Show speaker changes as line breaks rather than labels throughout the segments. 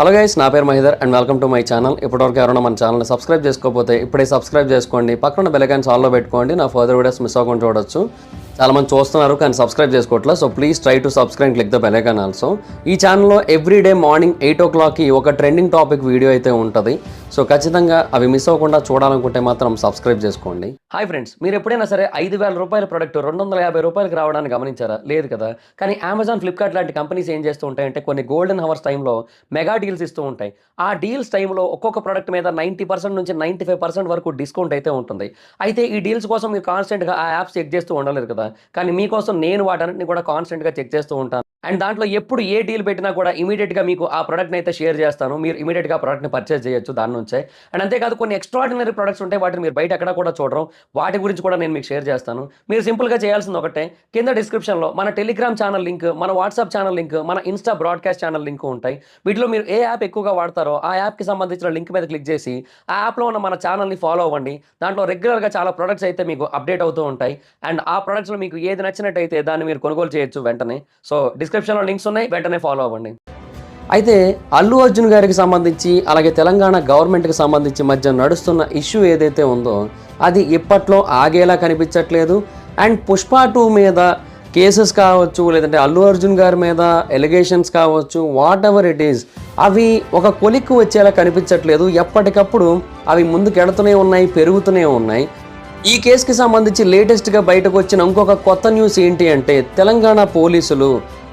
Hello guys, నా పేరు Mahidhar and welcome to my channel. ఇప్పటివరకు ఎవరైనా మన ఛానల్ని సబ్స్క్రైబ్ చేసుకోకపోతే ఇప్పుడే సబ్స్క్రైబ్ చేసుకోండి. పక్కన బెల్ ఐకాన్ ఆల్లో పెట్టుకోండి. నా ఫర్దర్ వీడియోస్ మిస్ అవ్వకుండా చూడొచ్చు. చాలామంది చూస్తున్నారు కానీ సబ్స్క్రైబ్ చేసుకోవట్లేదు. So please try to subscribe and click the bell icon also. ఈ ఛానల్లో ఎవ్రీడే మార్నింగ్ 8 o'clockకి ఒక ట్రెండింగ్ టాపిక్ వీడియో అయితే ఉంటుంది. సో ఖచ్చితంగా అవి మిస్ అవ్వకుండా చూడాలనుకుంటే మాత్రం సబ్స్క్రైబ్ చేసుకోండి. హాయ్ ఫ్రెండ్స్, మీరు ఎప్పుడైనా సరే 5,000 రూపాయల ప్రోడక్ట్ 250 రూపాయలకి రావడానికి గమనించారా? లేదు కదా. కానీ అమెజాన్, ఫ్లిప్కార్ట్ లాంటి కంపెనీస్ ఏం చేస్తూ ఉంటాయంటే కొన్ని గోల్డెన్ హవర్స్ టైంలో మెగా డీల్స్ ఇస్తూ ఉంటాయి. ఆ డీల్స్ టైంలో ఒక్కొక్క ప్రోడక్ట్ మీద 90% నుంచి 95% వరకు డిస్కౌంట్ అయితే ఉంటుంది. అయితే ఈ డీల్స్ కోసం మీరు కాన్స్టెంట్గా ఆ యాప్స్ చెక్ చేస్తూ ఉండలేదు కదా. కానీ మీకోసం నేను వాటన్నిటిని కూడా కాన్స్టెంట్గా చెక్ చేస్తూ ఉంటాను. అండ్ దాంట్లో ఎప్పుడు ఏ డీల్ పెట్టినా కూడా ఇమీడియట్గా మీకు ఆ ప్రోడక్ట్ని అయితే షేర్ చేస్తాను. మీరు ఇమీడియట్గా ఆ ప్రోడక్ట్ని పర్చేస్ చేయొచ్చు దాని నుంచే. అండ్ అంతేకాదు కొన్ని ఎక్స్ట్రాడినరీ ప్రొడక్ట్స్ ఉంటాయి, వాటిని మీరు బయట ఎక్కడ కూడా చూడరు. వాటి గురించి కూడా నేను మీకు షేర్ చేస్తాను. మీరు సింపుల్గా చేయాల్సింది ఒకటే, కింద డిస్క్రిప్షన్లో మన టెలిగ్రామ్ ఛానల్ లింక్, మన వాట్సాప్ ఛానల్ లింక్, మన ఇన్స్టా బ్రాడ్కాస్ట్ ఛానల్ లింక్ ఉంటాయి. వీటిలో మీరు ఏ యాప్ ఎక్కువగా వాడతారో ఆ యాప్కి సంబంధించిన లింక్ మీద క్లిక్ చేసి ఆ యాప్లో ఉన్న మన ఛానల్ని ఫాలో అవ్వండి. దాంట్లో రెగ్యులర్గా చాలా ప్రొడక్ట్స్ అయితే మీకు అప్డేట్ అవుతూ ఉంటాయి. అండ్ ఆ ప్రొడక్ట్స్లో మీకు ఏది నచ్చినట్టయితే దాన్ని మీరు కొనుగోలు చేయొచ్చు వెంటనే. సో డిస్క్రిప్షన్లో లింక్స్ ఉన్నాయి, వెంటనే ఫాలో అవ్వండి. అయితే అల్లు అర్జున్ గారికి సంబంధించి అలాగే తెలంగాణ గవర్నమెంట్కి సంబంధించి మధ్య నడుస్తున్న ఇష్యూ ఏదైతే ఉందో అది ఇప్పట్లో ఆగేలా కనిపించట్లేదు. అండ్ పుష్ప 2 మీద కేసెస్ కావచ్చు, లేదంటే అల్లు అర్జున్ గారి మీద ఎలిగేషన్స్ కావచ్చు, వాట్ ఎవర్ ఇట్ ఈస్, అవి ఒక కొలిక్కు వచ్చేలా కనిపించట్లేదు. ఎప్పటికప్పుడు అవి ముందుకెడుతూనే ఉన్నాయి, పెరుగుతూనే ఉన్నాయి. ఈ కేసుకి సంబంధించి లేటెస్ట్గా బయటకు వచ్చిన ఇంకొక కొత్త న్యూస్ ఏంటి అంటే తెలంగాణ పోలీసులు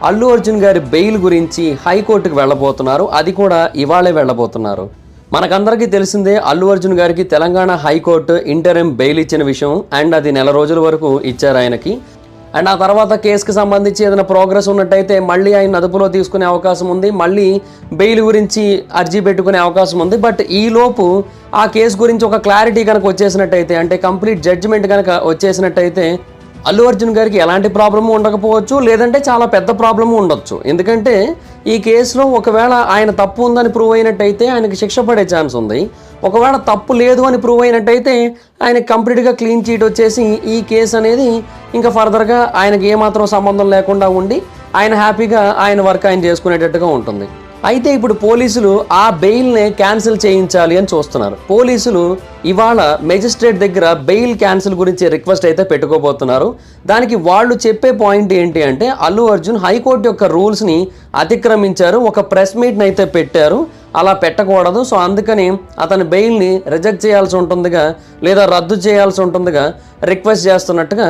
అల్లు అర్జున్ గారి బెయిల్ గురించి హైకోర్టుకు వెళ్ళబోతున్నారు. అది కూడా ఇవాళే వెళ్ళబోతున్నారు. మనకందరికీ తెలిసిందే అల్లు అర్జున్ గారికి తెలంగాణ హైకోర్టు ఇంటరిమ్ బెయిల్ ఇచ్చిన విషయం. అండ్ అది నెల రోజుల వరకు ఇచ్చారు ఆయనకి. అండ్ ఆ తర్వాత కేసుకి సంబంధించి ఏదైనా ప్రోగ్రెస్ ఉన్నట్టయితే మళ్ళీ ఆయన అదుపులో తీసుకునే అవకాశం ఉంది, మళ్ళీ బెయిల్ గురించి అర్జీ పెట్టుకునే అవకాశం ఉంది. బట్ ఈలోపు ఆ కేసు గురించి ఒక క్లారిటీ కనుక వచ్చేసినట్టయితే, అంటే కంప్లీట్ జడ్జిమెంట్ కనుక వచ్చేసినట్టయితే అల్లు అర్జున్ గారికి ఎలాంటి ప్రాబ్లము ఉండకపోవచ్చు, లేదంటే చాలా పెద్ద ప్రాబ్లము ఉండొచ్చు. ఎందుకంటే ఈ కేసులో ఒకవేళ ఆయన తప్పు ఉందని ప్రూవ్ అయినట్టయితే ఆయనకి శిక్ష పడే ఛాన్స్ ఉంది. ఒకవేళ తప్పు లేదు అని ప్రూవ్ అయినట్టయితే ఆయనకి కంప్లీట్గా క్లీన్ చీట్ వచ్చేసి ఈ కేసు అనేది ఇంకా ఫర్దర్గా ఆయనకి ఏమాత్రం సంబంధం లేకుండా ఉండి ఆయన హ్యాపీగా ఆయన వర్క్ ఆయన చేసుకునేటట్టుగా ఉంటుంది. అయితే ఇప్పుడు పోలీసులు ఆ బెయిల్నే క్యాన్సిల్ చేయించాలి అని చూస్తున్నారు. పోలీసులు ఇవాళ మెజిస్ట్రేట్ దగ్గర బెయిల్ క్యాన్సిల్ గురించి రిక్వెస్ట్ అయితే పెట్టుకోబోతున్నారు. దానికి వాళ్ళు చెప్పే పాయింట్ ఏంటి అంటే అల్లు అర్జున్ హైకోర్టు యొక్క రూల్స్ని అతిక్రమించారు, ఒక ప్రెస్ మీట్ని అయితే పెట్టారు, అలా పెట్టకూడదు. సో అందుకని అతని బెయిల్ని రిజెక్ట్ చేయాల్సి ఉంటుందిగా, లేదా రద్దు చేయాల్సి ఉంటుందిగా రిక్వెస్ట్ చేస్తున్నట్టుగా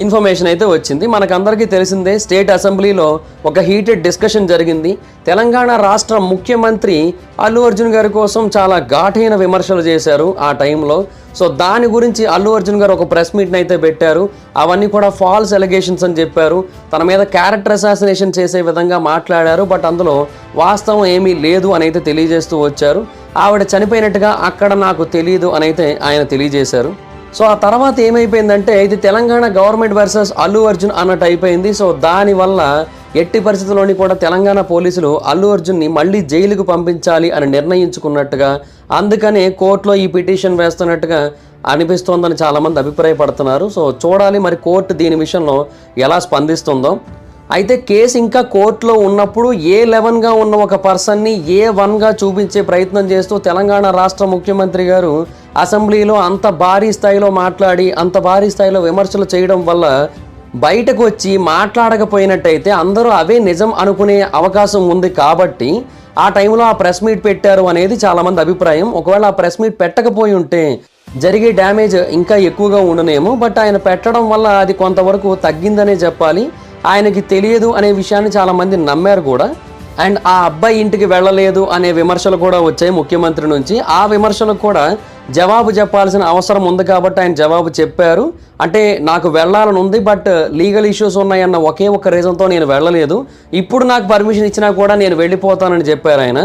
ఇన్ఫర్మేషన్ అయితే వచ్చింది. మనకందరికీ తెలిసిందే స్టేట్ అసెంబ్లీలో ఒక హీటెడ్ డిస్కషన్ జరిగింది. తెలంగాణ రాష్ట్ర ముఖ్యమంత్రి అల్లు అర్జున్ గారి కోసం చాలా ఘాటైన విమర్శలు చేశారు ఆ టైంలో. సో దాని గురించి అల్లు అర్జున్ గారు ఒక ప్రెస్ మీట్ని అయితే పెట్టారు. అవన్నీ కూడా ఫాల్స్ ఎలిగేషన్స్ అని చెప్పారు. తన మీద క్యారెక్టర్ అసాసినేషన్ చేసే విధంగా మాట్లాడారు. బట్ అందులో వాస్తవం ఏమీ లేదు అని అయితే తెలియజేస్తూ వచ్చారు. ఆవిడ చనిపోయినట్టుగా అక్కడ నాకు తెలియదు అని అయితే ఆయన తెలియజేశారు. సో ఆ తర్వాత ఏమైపోయిందంటే ఇది తెలంగాణ గవర్నమెంట్ వర్సెస్ అల్లు అర్జున్ అన్నట్టు అయిపోయింది. సో దానివల్ల ఎట్టి పరిస్థితుల్లోని కూడా తెలంగాణ పోలీసులు అల్లు అర్జున్ని మళ్ళీ జైలుకు పంపించాలి అని నిర్ణయించుకున్నట్టుగా, అందుకనే కోర్టులో ఈ పిటిషన్ వేస్తున్నట్టుగా అనిపిస్తోందని చాలామంది అభిప్రాయపడుతున్నారు. సో చూడాలి మరి కోర్టు దీని విషయంలో ఎలా స్పందిస్తుందో. అయితే కేసు ఇంకా కోర్టులో ఉన్నప్పుడు A11గా ఉన్న ఒక పర్సన్ని A1గా చూపించే ప్రయత్నం చేస్తూ తెలంగాణ రాష్ట్ర ముఖ్యమంత్రి గారు అసెంబ్లీలో అంత భారీ స్థాయిలో మాట్లాడి అంత భారీ స్థాయిలో విమర్శలు చేయడం వల్ల బయటకు వచ్చి మాట్లాడకపోయినట్టయితే అందరూ అవే నిజం అనుకునే అవకాశం ఉంది. కాబట్టి ఆ టైంలో ఆ ప్రెస్ మీట్ పెట్టారు అనేది చాలామంది అభిప్రాయం. ఒకవేళ ఆ ప్రెస్ మీట్ పెట్టకపోయి ఉంటే జరిగే డ్యామేజ్ ఇంకా ఎక్కువగా ఉండనేమో. బట్ ఆయన పెట్టడం వల్ల అది కొంతవరకు తగ్గిందనే చెప్పాలి. ఆయనకి తెలియదు అనే విషయాన్ని చాలామంది నమ్మారు కూడా. అండ్ ఆ అబ్బాయి ఇంటికి వెళ్ళలేదు అనే విమర్శలు కూడా వచ్చాయి ముఖ్యమంత్రి నుంచి. ఆ విమర్శలకు కూడా జవాబు చెప్పాల్సిన అవసరం ఉంది కాబట్టి ఆయన జవాబు చెప్పారు. అంటే నాకు వెళ్ళాలని ఉంది, బట్ లీగల్ ఇష్యూస్ ఉన్నాయన్న ఒకే ఒక్క రీజన్తో నేను వెళ్ళలేదు, ఇప్పుడు నాకు పర్మిషన్ ఇచ్చినా కూడా నేను వెళ్ళిపోతానని చెప్పారు ఆయన.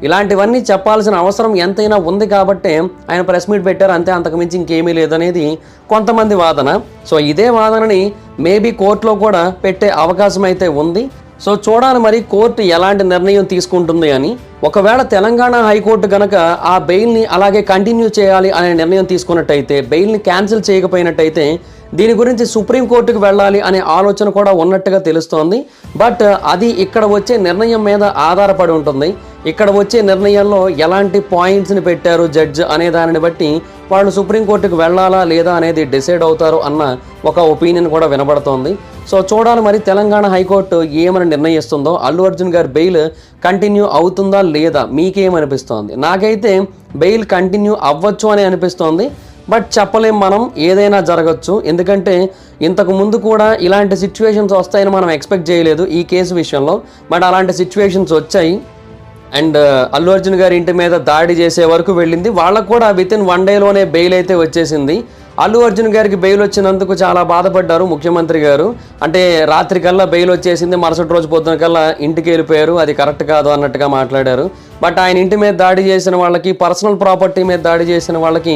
ఇలాంటివన్నీ చెప్పాల్సిన అవసరం ఎంతైనా ఉంది కాబట్టి ఆయన ప్రెస్ మీట్ పెట్టారు, అంతే, అంతకుమించి ఇంకేమీ లేదనేది కొంతమంది వాదన. సో ఇదే వాదనని మేబీ కోర్టులో కూడా పెట్టే అవకాశం అయితే ఉంది. సో చూడాలి మరి కోర్టు ఎలాంటి నిర్ణయం తీసుకుంటుంది అని. ఒకవేళ తెలంగాణ హైకోర్టు కనుక ఆ బెయిల్ని అలాగే కంటిన్యూ చేయాలి అనే నిర్ణయం తీసుకున్నట్టయితే, బెయిల్ని క్యాన్సిల్ చేయకపోయినట్టయితే దీని గురించి సుప్రీంకోర్టుకు వెళ్ళాలి అనే ఆలోచన కూడా ఉన్నట్టుగా తెలుస్తోంది. బట్ అది ఇక్కడ వచ్చే నిర్ణయం మీద ఆధారపడి ఉంటుంది. ఇక్కడ వచ్చే నిర్ణయంలో ఎలాంటి పాయింట్స్ని పెట్టారు జడ్జ్ అనే దానిని బట్టి వాళ్ళు సుప్రీంకోర్టుకు వెళ్ళాలా లేదా అనేది డిసైడ్ అవుతారు అన్న ఒక ఒపీనియన్ కూడా వినబడుతోంది. సో చూడాలి మరి తెలంగాణ హైకోర్టు ఏమని నిర్ణయిస్తుందో. అల్లు అర్జున్ గారి బెయిల్ కంటిన్యూ అవుతుందా లేదా, మీకేమనిపిస్తోంది? నాకైతే బెయిల్ కంటిన్యూ అవ్వచ్చు అని అనిపిస్తోంది. బట్ చెప్పలేం, మనం ఏదైనా జరగచ్చు. ఎందుకంటే ఇంతకు ముందు కూడా ఇలాంటి సిచ్యువేషన్స్ వస్తాయని మనం ఎక్స్పెక్ట్ చేయలేదు ఈ కేసు విషయంలో. బట్ అలాంటి సిచ్యువేషన్స్ వచ్చాయి. అండ్ అల్లు అర్జున్ గారి ఇంటి మీద దాడి చేసే వరకు వెళ్ళింది. వాళ్ళకు కూడా వితిన్ 1 డేలోనే బెయిల్ అయితే వచ్చేసింది. అల్లు అర్జున్ గారికి బెయిల్ వచ్చినందుకు చాలా బాధపడ్డారు ముఖ్యమంత్రి గారు. అంటే రాత్రి కల్లా బెయిల్ వచ్చేసింది, మరుసటి రోజు పొద్దున కల్లా ఇంటికి వెళ్ళిపోయారు, అది కరెక్ట్ కాదు అన్నట్టుగా మాట్లాడారు. బట్ ఆయన ఇంటి మీద దాడి చేసిన వాళ్ళకి, పర్సనల్ ప్రాపర్టీ మీద దాడి చేసిన వాళ్ళకి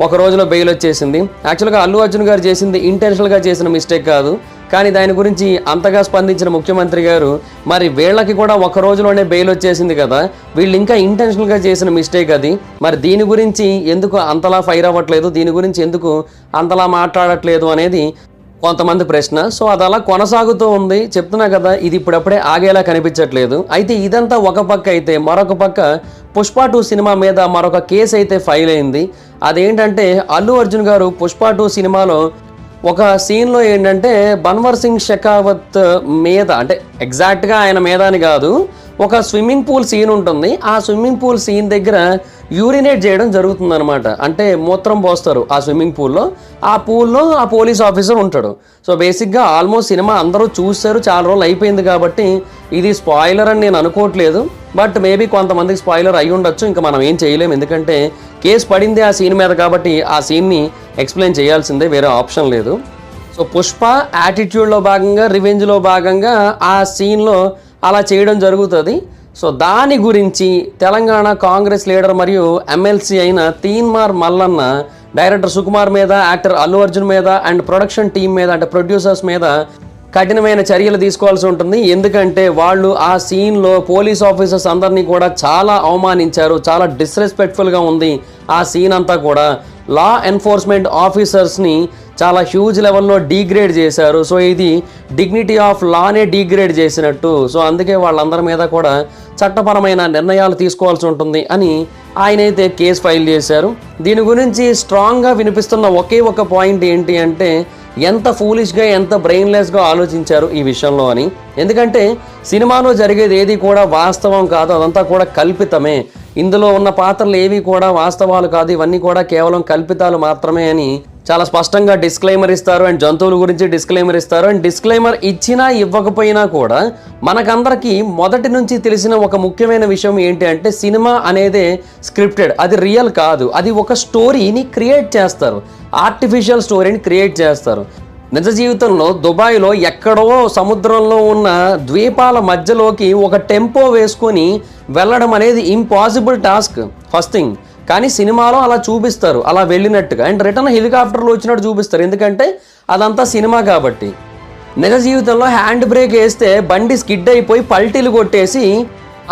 ఒక రోజులో బెయిల్ వచ్చేసింది. యాక్చువల్గా అల్లు అర్జున్ గారు చేసింది ఇంటెన్షనల్గా చేసిన మిస్టేక్ కాదు, కానీ దాని గురించి అంతగా స్పందించిన ముఖ్యమంత్రి గారు మరి వీళ్ళకి కూడా ఒక రోజులోనే బెయిల్ వచ్చేసింది కదా, వీళ్ళు ఇంకా ఇంటెన్షనల్గా చేసిన మిస్టేక్ అది, మరి దీని గురించి ఎందుకు అంతలా ఫైర్ అవ్వట్లేదు, దీని గురించి ఎందుకు అంతలా మాట్లాడట్లేదు అనేది కొంతమంది ప్రశ్న. సో అది అలా కొనసాగుతూ ఉంది. చెప్తున్నా కదా, ఇది ఇప్పుడప్పుడే ఆగేలా కనిపించట్లేదు. అయితే ఇదంతా ఒక పక్క అయితే, మరొక పక్క పుష్ప 2 సినిమా మీద మరొక కేసు అయితే ఫైల్ అయింది. అదేంటంటే అల్లు అర్జున్ గారు పుష్ప 2 సినిమాలో ఒక సీన్లో ఏంటంటే బన్వర్ సింగ్ షెకావత్ మీద, అంటే ఎగ్జాక్ట్గా ఆయన మీద అని కాదు, ఒక స్విమ్మింగ్ పూల్ సీన్ ఉంటుంది. ఆ స్విమ్మింగ్ పూల్ సీన్ దగ్గర యూరినేట్ చేయడం జరుగుతుందన్నమాట. అంటే మూత్రం పోస్తారు ఆ స్విమ్మింగ్ పూల్లో. ఆ పూల్లో ఆ పోలీస్ ఆఫీసర్ ఉంటాడు. సో బేసిక్గా ఆల్మోస్ట్ సినిమా అందరూ చూస్తారు, చాలా రోజులు అయిపోయింది కాబట్టి ఇది స్పాయిలర్ అని నేను అనుకోవట్లేదు. బట్ మేబీ కొంతమందికి స్పాయిలర్ అయి ఉండొచ్చు, ఇంకా మనం ఏం చేయలేము. ఎందుకంటే కేసు పడింది ఆ సీన్ మీద కాబట్టి ఆ సీన్ని ఎక్స్ప్లెయిన్ చేయాల్సిందే, వేరే ఆప్షన్ లేదు. సో పుష్ప యాటిట్యూడ్లో భాగంగా, రివెంజ్లో భాగంగా ఆ సీన్లో అలా చేయడం జరుగుతుంది. సో దాని గురించి తెలంగాణ కాంగ్రెస్ లీడర్ మరియు ఎమ్మెల్సీ అయిన తీన్మార్ మల్లన్న డైరెక్టర్ సుకుమార్ మీద, యాక్టర్ అల్లు అర్జున్ మీద అండ్ ప్రొడక్షన్ టీం మీద, అంటే ప్రొడ్యూసర్స్ మీద కఠినమైన చర్యలు తీసుకోవాల్సి ఉంటుంది. ఎందుకంటే వాళ్ళు ఆ సీన్లో పోలీస్ ఆఫీసర్స్ అందరినీ కూడా చాలా అవమానించారు, చాలా డిస్రెస్పెక్ట్ఫుల్గా ఉంది ఆ సీన్ అంతా కూడా. లా ఎన్ఫోర్స్మెంట్ ఆఫీసర్స్ని చాలా హ్యూజ్ లెవెల్లో డీగ్రేడ్ చేశారు. సో ఇది డిగ్నిటీ ఆఫ్ లానే డీగ్రేడ్ చేసినట్టు. సో అందుకే వాళ్ళందరి మీద కూడా చట్టపరమైన నిర్ణయాలు తీసుకోవాల్సి ఉంటుంది అని ఆయనైతే కేసు ఫైల్ చేశారు. దీని గురించి స్ట్రాంగ్గా వినిపిస్తున్న ఒకే ఒక పాయింట్ ఏంటి అంటే, ఎంత ఫూలిష్గా, ఎంత బ్రెయిన్లెస్గా ఆలోచించారు ఈ విషయంలో అని. ఎందుకంటే సినిమాలో జరిగేది ఏది కూడా వాస్తవం కాదు, అదంతా కూడా కల్పితమే. ఇందులో ఉన్న పాత్రలు ఏవి కూడా వాస్తవాలు కాదు, ఇవన్నీ కూడా కేవలం కల్పితాలు మాత్రమే అని చాలా స్పష్టంగా డిస్క్లైమర్ ఇస్తారు. అండ్ జంతువుల గురించి డిస్క్లైమర్ ఇస్తారు. అండ్ డిస్క్లైమర్ ఇచ్చినా ఇవ్వకపోయినా కూడా మనకందరికీ మొదటి నుంచి తెలిసిన ఒక ముఖ్యమైన విషయం ఏంటి అంటే, సినిమా అనేదే స్క్రిప్టెడ్, అది రియల్ కాదు. అది ఒక స్టోరీని క్రియేట్ చేస్తారు, ఆర్టిఫిషియల్ స్టోరీని క్రియేట్ చేస్తారు. నిజ జీవితంలో దుబాయ్లో ఎక్కడో సముద్రంలో ఉన్న ద్వీపాల మధ్యలోకి ఒక టెంపో వేసుకొని వెళ్ళడం అనేది ఇంపాసిబుల్ టాస్క్ ఫస్ట్ థింగ్. కానీ సినిమాలో అలా చూపిస్తారు, అలా వెళ్ళినట్టుగా. అండ్ రిటర్న్ హెలికాప్టర్లో వచ్చినట్టు చూపిస్తారు, ఎందుకంటే అదంతా సినిమా కాబట్టి. నిజ జీవితంలో హ్యాండ్ బ్రేక్ వేస్తే బండి స్కిడ్ అయిపోయి పల్టీలు కొట్టేసి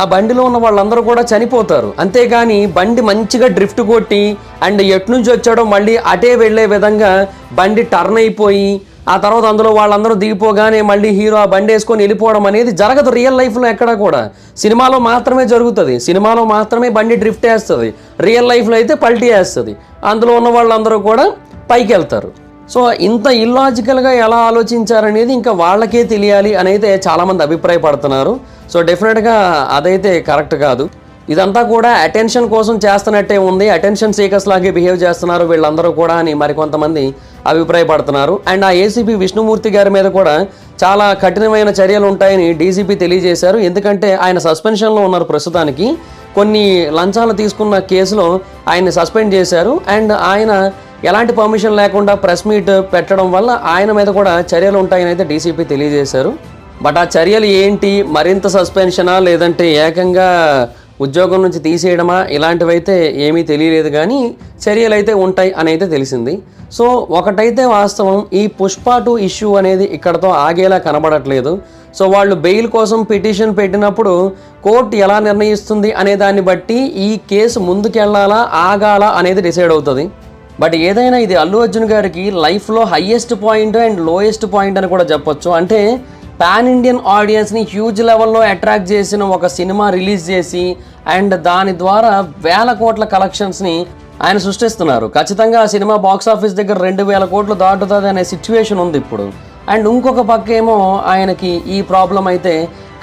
ఆ బండిలో ఉన్న వాళ్ళందరూ కూడా చనిపోతారు. అంతేగాని బండి మంచిగా డ్రిఫ్ట్ కొట్టి అండ్ ఎట్నుంచి వచ్చాడో మళ్ళీ అటే వెళ్ళే విధంగా బండి టర్న్ అయిపోయి ఆ తర్వాత అందులో వాళ్ళందరూ దిగిపోగానే మళ్ళీ హీరో ఆ బండి వేసుకొని వెళ్ళిపోవడం అనేది జరగదు రియల్ లైఫ్లో ఎక్కడా కూడా. సినిమాలో మాత్రమే జరుగుతుంది, సినిమాలో మాత్రమే బండి డ్రిఫ్ట్ వేస్తుంది, రియల్ లైఫ్లో అయితే పల్టీ వేస్తుంది, అందులో ఉన్న వాళ్ళందరూ కూడా పైకి వెళ్తారు. సో ఇంత ఇల్లాజికల్గా ఎలా ఆలోచించారనేది ఇంకా వాళ్ళకే తెలియాలి అని అయితే చాలామంది అభిప్రాయపడుతున్నారు. సో డెఫినెట్గా అదైతే కరెక్ట్ కాదు. ఇదంతా కూడా అటెన్షన్ కోసం చేస్తున్నట్టే ఉంది, అటెన్షన్ సీకర్స్ లాగే బిహేవ్ చేస్తున్నారు వీళ్ళందరూ కూడా అని మరికొంతమంది అభిప్రాయపడుతున్నారు. అండ్ ఆ ఏసీపీ విష్ణుమూర్తి గారి మీద కూడా చాలా కఠినమైన చర్యలు ఉంటాయని డీజీపీ తెలియజేశారు. ఎందుకంటే ఆయన సస్పెన్షన్లో ఉన్నారు ప్రస్తుతానికి. కొన్ని లంచాలు తీసుకున్న కేసులో ఆయన్ని సస్పెండ్ చేశారు. అండ్ ఆయన ఎలాంటి పర్మిషన్ లేకుండా ప్రెస్ మీట్ పెట్టడం వల్ల ఆయన మీద కూడా చర్యలు ఉంటాయని అయితే డీసీపీ తెలియజేశారు. బట్ ఆ చర్యలు ఏంటి, మరింత సస్పెన్షనా లేదంటే ఏకంగా ఉద్యోగం నుంచి తీసేయడమా, ఇలాంటివైతే ఏమీ తెలియలేదు, కానీ చర్యలు అయితే ఉంటాయి అని అయితే తెలిసింది. సో ఒకటైతే వాస్తవం, ఈ పుష్ప 2 ఇష్యూ అనేది ఇక్కడతో ఆగేలా కనబడట్లేదు. సో వాళ్ళు బెయిల్ కోసం పిటిషన్ పెట్టినప్పుడు కోర్టు ఎలా నిర్ణయిస్తుంది అనే దాన్ని బట్టి ఈ కేసు ముందుకెళ్లాలా ఆగాలా అనేది డిసైడ్ అవుతుంది. బట్ ఏదైనా ఇది అల్లు అర్జున్ గారికి లైఫ్లో highest point and lowest point అని కూడా చెప్పొచ్చు. అంటే పాన్ ఇండియన్ ఆడియన్స్ని హ్యూజ్ లెవెల్లో అట్రాక్ట్ చేసిన ఒక సినిమా రిలీజ్ చేసి అండ్ దాని ద్వారా 1000 కోట్ల కలెక్షన్స్ని ఆయన సృష్టిస్తున్నారు. ఖచ్చితంగా ఆ సినిమా బాక్స్ ఆఫీస్ దగ్గర 2000 కోట్లు దాటుతుంది అనే సిచ్యువేషన్ ఉంది ఇప్పుడు. అండ్ ఇంకొక పక్క ఏమో ఆయనకి ఈ ప్రాబ్లం అయితే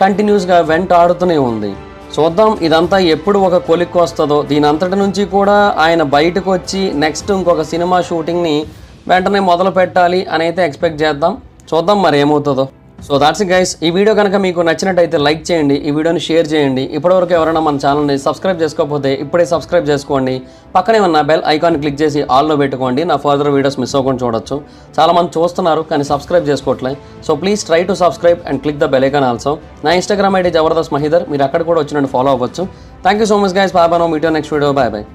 కంటిన్యూస్గా వెంటాడుతూనే ఉంది. చూద్దాం ఇదంతా ఎప్పుడు ఒక కొలిక్కి వస్తుందో. దీని అంతటి నుంచి కూడా ఆయన బయటకు వచ్చి నెక్స్ట్ ఇంకొక సినిమా షూటింగ్ని వెంటనే మొదలు పెట్టాలి అని అయితే ఎక్స్పెక్ట్ చేద్దాం. చూద్దాం మరి ఏమవుతుందో. So that's it guys. ఈ వీడియో కనుక మీకు నచ్చినట్టయితే లైక్ చేయండి, ఈ వీడియోని షేర్ చేయండి. ఇప్పటివరకు ఎవరైనా మన ఛానల్ని సబ్స్క్రైబ్ చేసుకోకపోతే ఇప్పుడే సబ్స్క్రైబ్ చేసుకోండి. పక్కనే ఉన్న బెల్ ఐకాన్ క్లిక్ చేసి ఆల్లో పెట్టుకోండి. నా ఫర్దర్ వీడియోస్ మిస్ అవ్వకుండా చూడొచ్చు. చాలామంది చూస్తున్నారు కానీ సబ్స్క్రైబ్ చేసుకోవట్లేదు. So please try to subscribe and click the bell icon also. నా ఇన్స్టాగ్రామ్ ఐడి జబర్దస్త్ మహీధర్, మీరు అక్కడ కూడా వచ్చినట్టు ఫాలో అవ్వచ్చు. Thank you so much guys. Bye bye. Meet you next video. Bye bye.